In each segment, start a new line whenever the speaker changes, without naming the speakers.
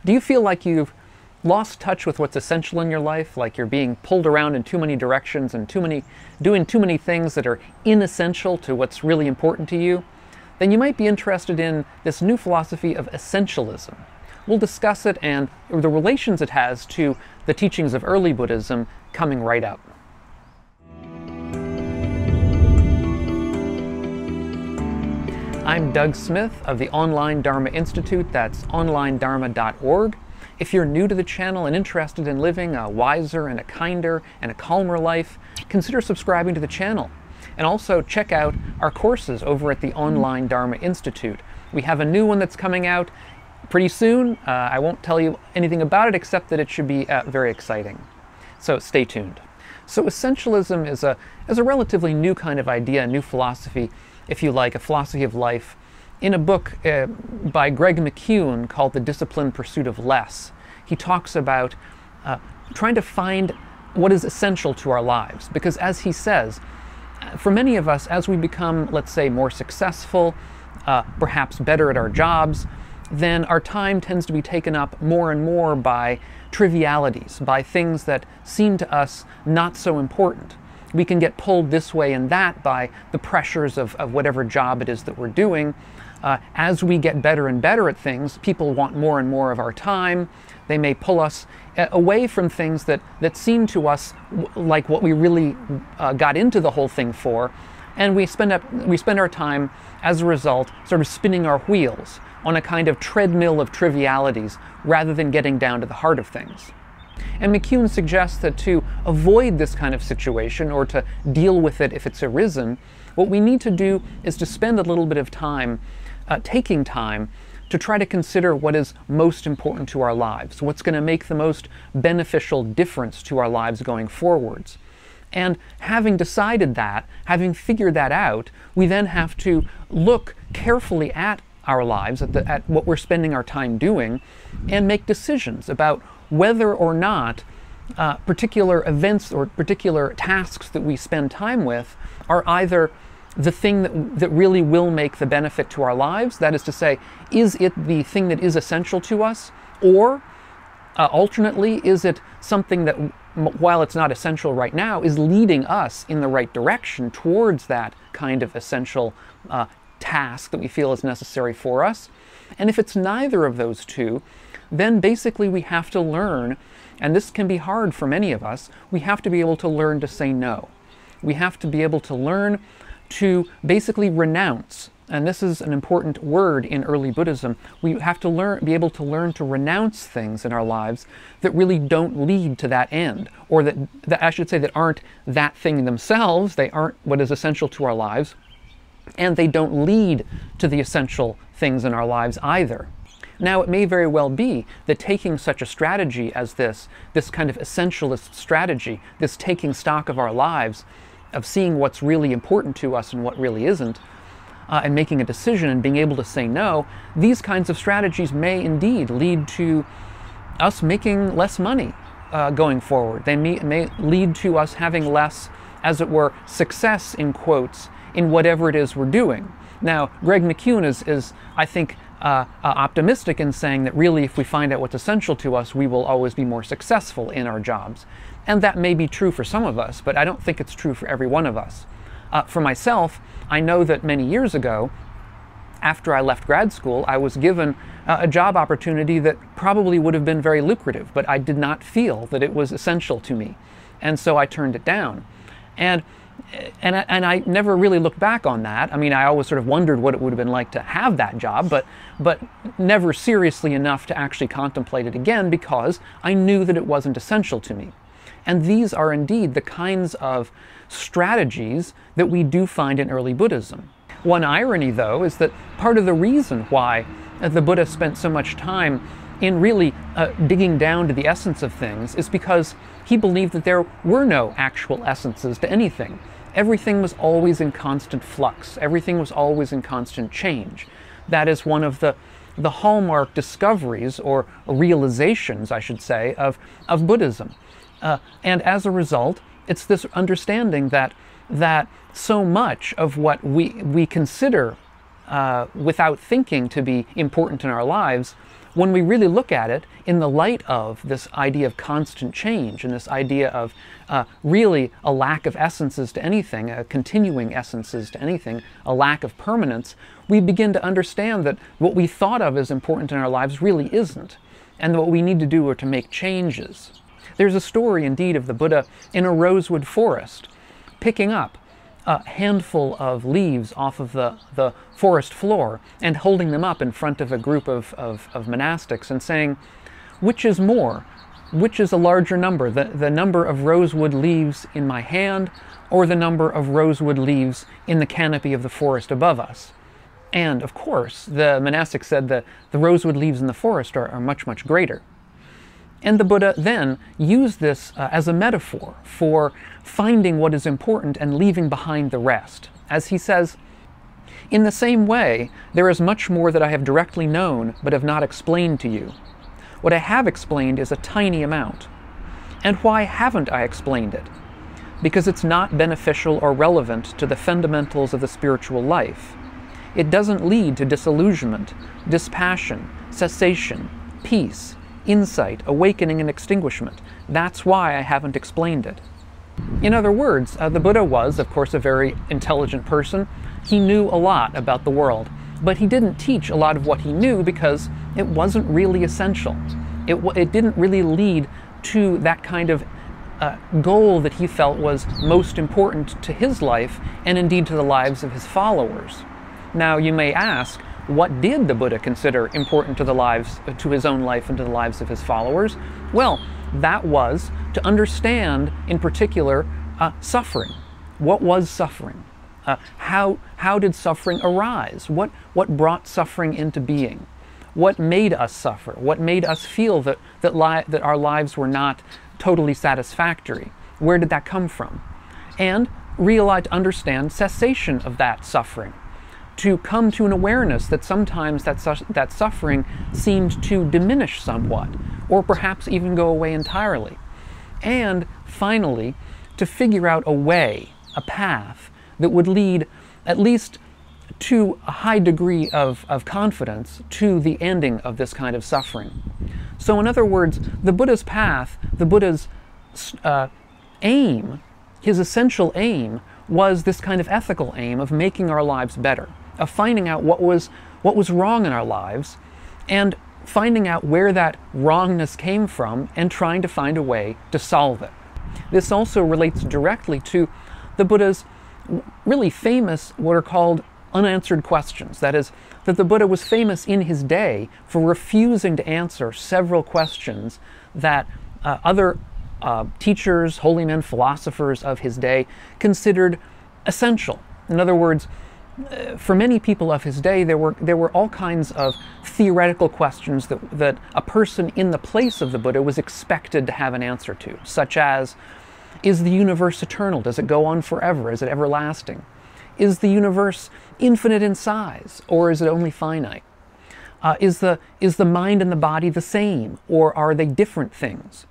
Do you feel like you've lost touch with what's essential in your life, like you're being pulled around in too many directions and doing too many things that are inessential to what's really important to you? Then you might be interested in this new philosophy of essentialism. We'll discuss it and the relations it has to the teachings of early Buddhism coming right up. I'm Doug Smith of the Online Dharma Institute, that's onlinedharma.org. If you're new to the channel and interested in living a wiser and a kinder and a calmer life, consider subscribing to the channel. And also check out our courses over at the Online Dharma Institute. We have a new one that's coming out pretty soon. I won't tell you anything about it except that it should be very exciting. So stay tuned. So essentialism is a relatively new kind of idea, a new philosophy, if you like, a philosophy of life, in a book by Greg McKeown called The Disciplined Pursuit of Less. He talks about trying to find what is essential to our lives. Because as he says, for many of us, as we become, let's say, more successful, perhaps better at our jobs, then our time tends to be taken up more and more by trivialities, by things that seem to us not so important. We can get pulled this way and that by the pressures of whatever job it is that we're doing. As we get better and better at things, people want more and more of our time. They may pull us away from things that seem to us like what we really got into the whole thing for. And we spend our time, as a result, sort of spinning our wheels on a kind of treadmill of trivialities rather than getting down to the heart of things. And McKeown suggests that to avoid this kind of situation, or to deal with it if it's arisen, what we need to do is to spend a little bit of time, taking time, to try to consider what is most important to our lives, what's going to make the most beneficial difference to our lives going forwards. And having decided that, having figured that out, we then have to look carefully at our lives, at what we're spending our time doing, and make decisions about whether or not particular events or particular tasks that we spend time with are either the thing that really will make the benefit to our lives, that is to say, is it the thing that is essential to us, or alternately, is it something that, while it's not essential right now, is leading us in the right direction towards that kind of essential task that we feel is necessary for us. And if it's neither of those two, then basically we have to learn, and this can be hard for many of us, we have to be able to learn to say no. We have to be able to learn to basically renounce, and this is an important word in early Buddhism. We have to be able to learn to renounce things in our lives that really don't lead to that end, or that I should say that aren't that thing themselves, they aren't what is essential to our lives, and they don't lead to the essential things in our lives either. Now, it may very well be that taking such a strategy as this kind of essentialist strategy, this taking stock of our lives, of seeing what's really important to us and what really isn't, and making a decision and being able to say no, these kinds of strategies may indeed lead to us making less money going forward. They may lead to us having less, as it were, success, in quotes, in whatever it is we're doing. Now, Greg McKeown is I think, optimistic in saying that really if we find out what's essential to us, we will always be more successful in our jobs. And that may be true for some of us, but I don't think it's true for every one of us. For myself, I know that many years ago, after I left grad school, I was given a job opportunity that probably would have been very lucrative, but I did not feel that it was essential to me. And so I turned it down. And I never really looked back on that. I mean, I always sort of wondered what it would have been like to have that job, but never seriously enough to actually contemplate it again, because I knew that it wasn't essential to me. And these are indeed the kinds of strategies that we do find in early Buddhism. One irony, though, is that part of the reason why the Buddha spent so much time in really digging down to the essence of things is because he believed that there were no actual essences to anything. Everything was always in constant flux. Everything was always in constant change. That is one of the hallmark discoveries, or realizations, I should say, of Buddhism. And as a result, it's this understanding that so much of what we consider without thinking to be important in our lives when we really look at it in the light of this idea of constant change and this idea of really a lack of essences to anything, continuing essences to anything, a lack of permanence, we begin to understand that what we thought of as important in our lives really isn't, and what we need to do are to make changes. There's a story, indeed, of the Buddha in a rosewood forest, picking up a handful of leaves off of the forest floor and holding them up in front of a group of monastics and saying, which is more? Which is a larger number, the number of rosewood leaves in my hand or the number of rosewood leaves in the canopy of the forest above us? And, of course, the monastics said that the rosewood leaves in the forest are much, much greater. And the Buddha then used this as a metaphor for finding what is important and leaving behind the rest. As he says, in the same way, there is much more that I have directly known but have not explained to you. What I have explained is a tiny amount. And why haven't I explained it? Because it's not beneficial or relevant to the fundamentals of the spiritual life. It doesn't lead to disillusionment, dispassion, cessation, peace, insight, awakening, and extinguishment. That's why I haven't explained it. In other words, the Buddha was, of course, a very intelligent person. He knew a lot about the world, but he didn't teach a lot of what he knew because it wasn't really essential. It didn't really lead to that kind of goal that he felt was most important to his life and indeed to the lives of his followers. Now, you may ask, what did the Buddha consider important to the lives, to his own life and to the lives of his followers? Well, that was to understand, in particular, suffering. What was suffering? How did suffering arise? What brought suffering into being? What made us suffer? What made us feel that our lives were not totally satisfactory? Where did that come from? And realize, understand cessation of that suffering. To come to an awareness that sometimes that suffering seemed to diminish somewhat, or perhaps even go away entirely. And finally, to figure out a way, a path, that would lead at least to a high degree of confidence to the ending of this kind of suffering. So in other words, the Buddha's path, the Buddha's aim, his essential aim, was this kind of ethical aim of making our lives better, of finding out what was wrong in our lives, and finding out where that wrongness came from and trying to find a way to solve it. This also relates directly to the Buddha's really famous, what are called unanswered questions. That is, that the Buddha was famous in his day for refusing to answer several questions that other teachers, holy men, philosophers of his day considered essential. In other words, for many people of his day, there were all kinds of theoretical questions that a person in the place of the Buddha was expected to have an answer to, such as, is the universe eternal? Does it go on forever? Is it everlasting? Is the universe infinite in size, or is it only finite? Is the mind and the body the same, or are they different things?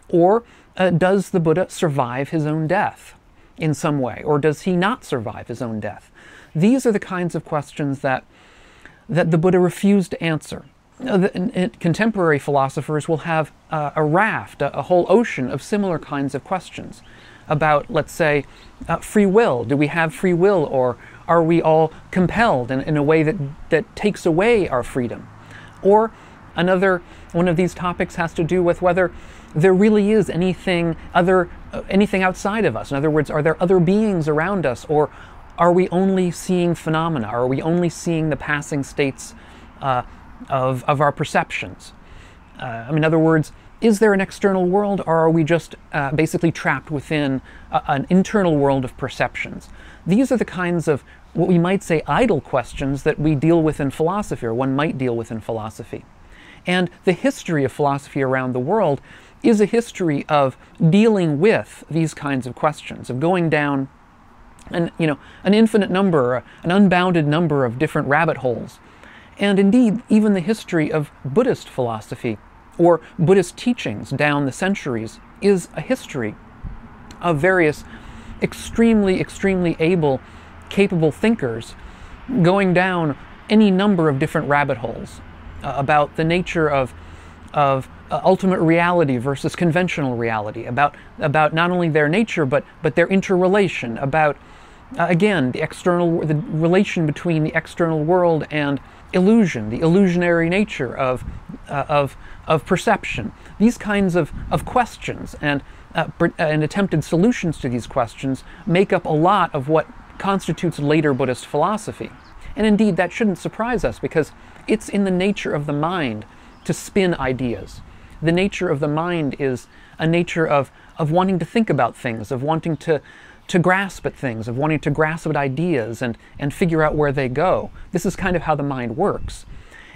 Or does the Buddha survive his own death in some way, or does he not survive his own death? These are the kinds of questions that the Buddha refused to answer. Contemporary philosophers will have a raft, a whole ocean of similar kinds of questions about, let's say, free will. Do we have free will, or are we all compelled in a way that takes away our freedom? Or another one of these topics has to do with whether there really is anything outside of us. In other words, are there other beings around us, or are we only seeing phenomena? Are we only seeing the passing states of our perceptions? In other words, is there an external world, or are we just basically trapped within an internal world of perceptions? These are the kinds of, what we might say, idle questions that we deal with in philosophy, or one might deal with in philosophy. And the history of philosophy around the world is a history of dealing with these kinds of questions, of going down an infinite number, an unbounded number of different rabbit holes. And indeed, even the history of Buddhist philosophy or Buddhist teachings down the centuries is a history of various extremely, extremely able, capable thinkers going down any number of different rabbit holes about the nature of ultimate reality versus conventional reality, about not only their nature but their interrelation, about again the relation between the external world and illusion, the illusionary nature of perception. These kinds of questions and attempted solutions to these questions make up a lot of what constitutes later Buddhist philosophy. And indeed, that shouldn't surprise us, because it's in the nature of the mind to spin ideas. The nature of the mind is a nature of wanting to think about things, of wanting to grasp at things, of wanting to grasp at ideas and figure out where they go. This is kind of how the mind works.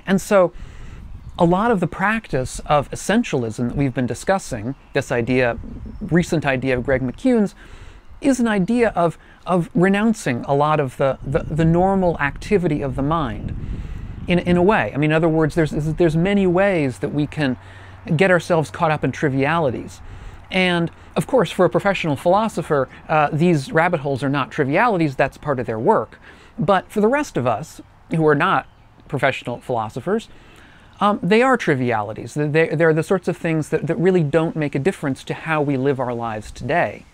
And so a lot of the practice of essentialism that we've been discussing, this recent idea of Greg McKeown's, is an idea of renouncing a lot of the normal activity of the mind in a way. I mean, in other words, there's many ways that we can get ourselves caught up in trivialities. And of course, for a professional philosopher, these rabbit holes are not trivialities, that's part of their work. But for the rest of us, who are not professional philosophers, they are trivialities. They're the sorts of things that really don't make a difference to how we live our lives today.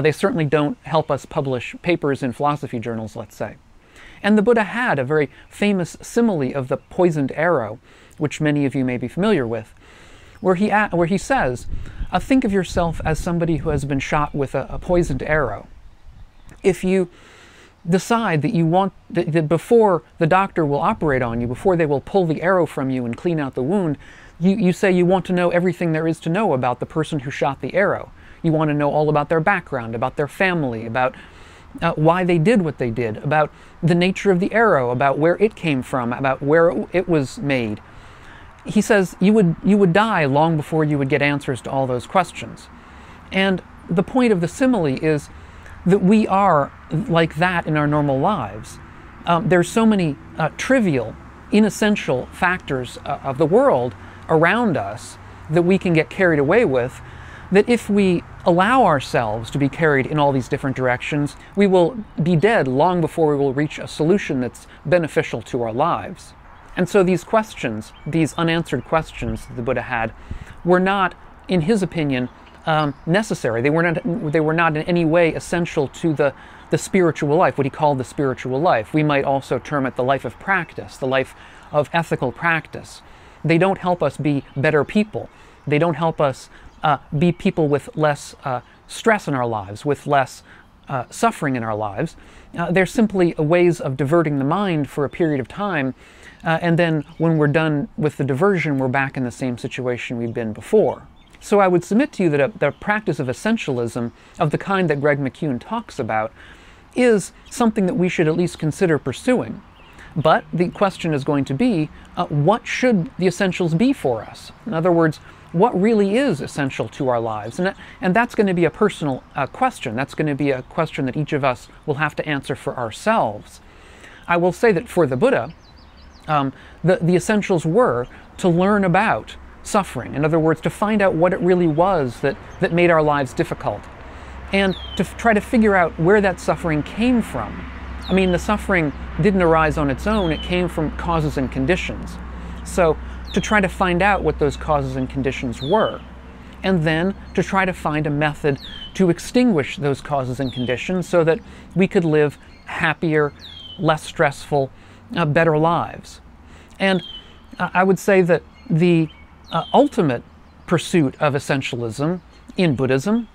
They certainly don't help us publish papers in philosophy journals, let's say. And the Buddha had a very famous simile of the poisoned arrow, which many of you may be familiar with, where he says, think of yourself as somebody who has been shot with a poisoned arrow. If you decide that you want, that before the doctor will operate on you, before they will pull the arrow from you and clean out the wound, you say you want to know everything there is to know about the person who shot the arrow. You want to know all about their background, about their family, about why they did what they did, about the nature of the arrow, about where it came from, about where it was made. He says you would die long before you would get answers to all those questions. And the point of the simile is that we are like that in our normal lives. There's so many trivial, inessential factors of the world around us that we can get carried away with, that if we allow ourselves to be carried in all these different directions, we will be dead long before we will reach a solution that's beneficial to our lives. And so these questions, these unanswered questions that the Buddha had, were not, in his opinion, necessary. They were not in any way essential to the spiritual life, what he called the spiritual life. We might also term it the life of practice, the life of ethical practice. They don't help us be better people. They don't help us be people with less stress in our lives, with less suffering in our lives. They're simply ways of diverting the mind for a period of time, and then when we're done with the diversion, we're back in the same situation we've been before. So I would submit to you that the practice of essentialism, of the kind that Greg McKeown talks about, is something that we should at least consider pursuing. But the question is going to be, what should the essentials be for us? In other words, what really is essential to our lives? And that's going to be a personal question. That's going to be a question that each of us will have to answer for ourselves. I will say that for the Buddha, the essentials were to learn about suffering. In other words, to find out what it really was that made our lives difficult, and to try to figure out where that suffering came from. I mean, the suffering didn't arise on its own, it came from causes and conditions. So to try to find out what those causes and conditions were, and then to try to find a method to extinguish those causes and conditions so that we could live happier, less stressful, better lives. And I would say that the ultimate pursuit of essentialism in Buddhism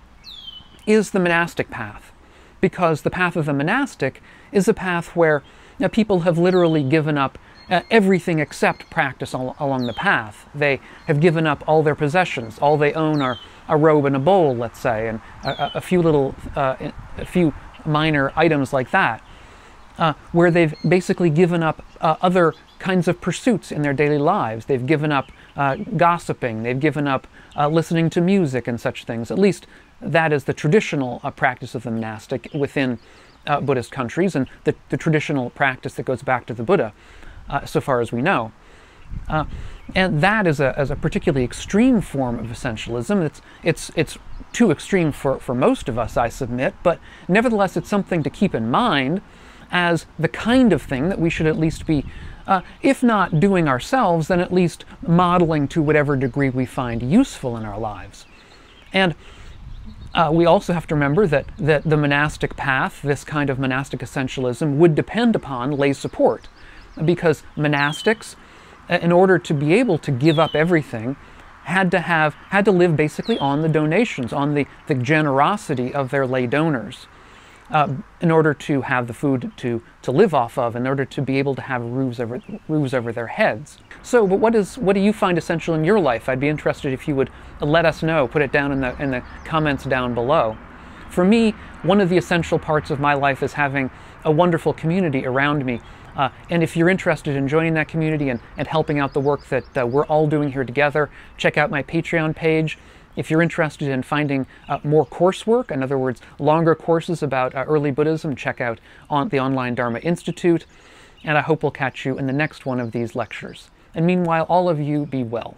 is the monastic path, because the path of the monastic is a path where people have literally given up everything except practice along the path. They have given up all their possessions. All they own are a robe and a bowl, let's say, and a few minor items like that, where they've basically given up other kinds of pursuits in their daily lives. They've given up gossiping. They've given up listening to music and such things. At least that is the traditional practice of the monastic within Buddhist countries, and the traditional practice that goes back to the Buddha, so far as we know. And that is a particularly extreme form of essentialism. It's too extreme for most of us, I submit, but nevertheless it's something to keep in mind as the kind of thing that we should at least be if not doing ourselves, then at least modeling to whatever degree we find useful in our lives. And we also have to remember that the monastic path, this kind of monastic essentialism, would depend upon lay support, because monastics, in order to be able to give up everything, had to live basically on the donations, on the generosity of their lay donors, in order to have the food to live off of, in order to be able to have roofs over their heads. So, but what do you find essential in your life? I'd be interested if you would let us know. Put it down in the comments down below. For me, one of the essential parts of my life is having a wonderful community around me. And if you're interested in joining that community and helping out the work that we're all doing here together, check out my Patreon page. If you're interested in finding more coursework, in other words, longer courses about early Buddhism, check out the Online Dharma Institute. And I hope we'll catch you in the next one of these lectures. And meanwhile, all of you be well.